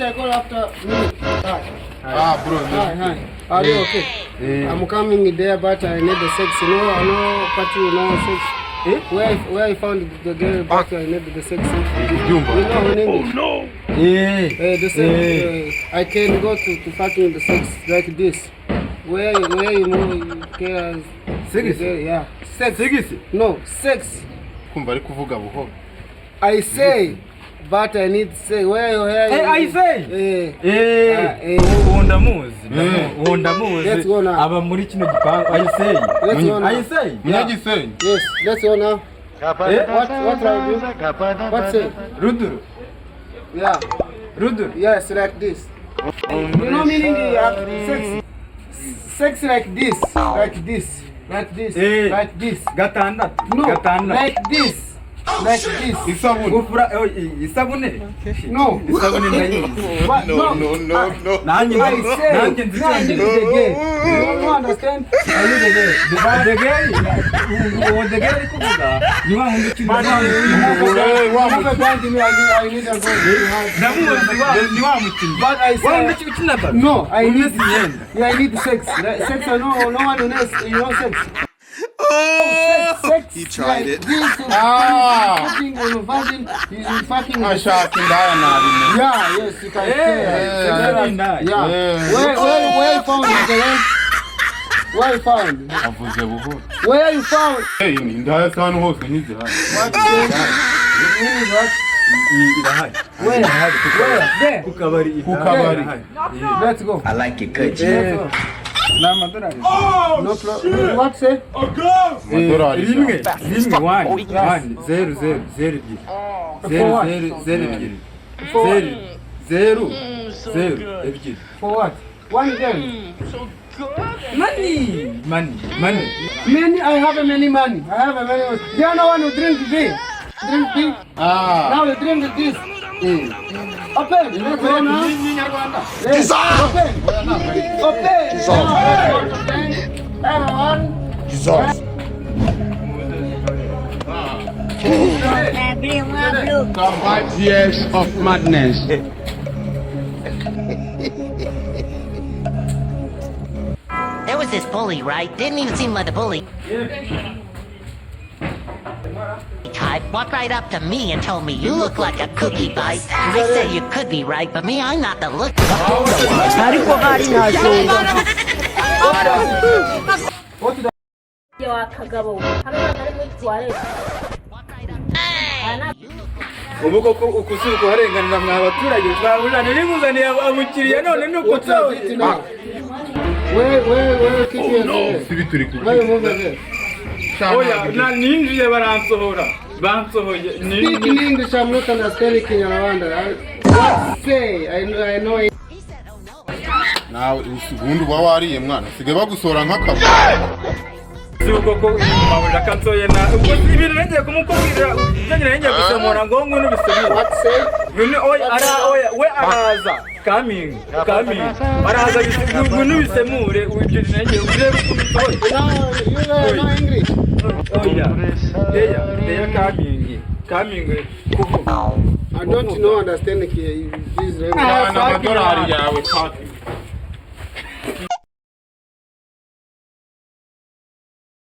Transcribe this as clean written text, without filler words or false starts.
I call after minute. Ah, bro. Hi. Are you okay? I'm coming there, but I need the sex. You know, I know, but you know sex. Where I found the girl, but I need the sex. You know, in English. Oh no. The sex. I can go to fucking the sex like this. Where you know, Sex? Yeah. Sex. Sex? No, sex. Kumva ari kuvuga buhoro. I say, but I need to say where you hear. I say. Wondamuzi. Let's go now. Aba muri kino gipangu. I say. Let's go now. I say. Munyagisenyi. Yes, let's go now. What are you? What say? Ruduru. Yeah. Ruduru. Yes, like this. You know meaning sex? Sex like this. Like this. Like this. Like this. Gatandatu. No. Gatandatu. Like this. Like this. Isabune. No. Isabune nayo. No. Nanjye I say. nzikandi. You don't understand? I need the girl. The girl kuvuga. Ni wa hundu kintu. I need a girl. Ni wa mutima. But I say. Wa hundu kintu. No, I need I need sex. Sex I know no one knows you know sex. Sex. He tried it. Fucking on virgin, he's fucking. I shot in Diana. Yeah, yes, you can say. Yeah. Where you found it? Where you found? Avuze buhoro. Where you found? Hey, ndaya sana hose ntizi hano. What? Irahari. Where? There. Kukabari. Let's go. I like it good. N'amadolari. No problem. What say? Amadolari. Rimwe 1 0 0 0 2. For what? One girl. Money. Many. I have many money. I have many. You are no one who drink beer. Drink beer. Now you drink this. Open. Let's go now. Yes. Open. Everyone. Jesus. Some 5 years of madness. There was this bully, right? Didn't even seem like a bully. Type walked right up to me and told me, "You look like a cookie bite." I said you could be right, but me, I'm not the look. Ubu koko ukusuko harenganira mwa baturage twabujana nimuzaniye abukiriya none nuko Where keep your sibi turi ku. Where move there? Oya na ninjiye baransohora. Bansohoye Speak in English, I'm not understanding Kinyarwanda. What say? I know it. Nawe ubundi uba wariye mwana sige bagusora nk'akabu. Suko ko mabura kansoye na ibintu ngiye kumukubwira ngiye ngiye gusemura ngo ngwino bisubire. What say? Oya we araza coming araza ngwino bisemure ibyo ngiye urebe kumitoye. You know English. Oya they coming kuvuga. I don't know understand this. Na madolari yawe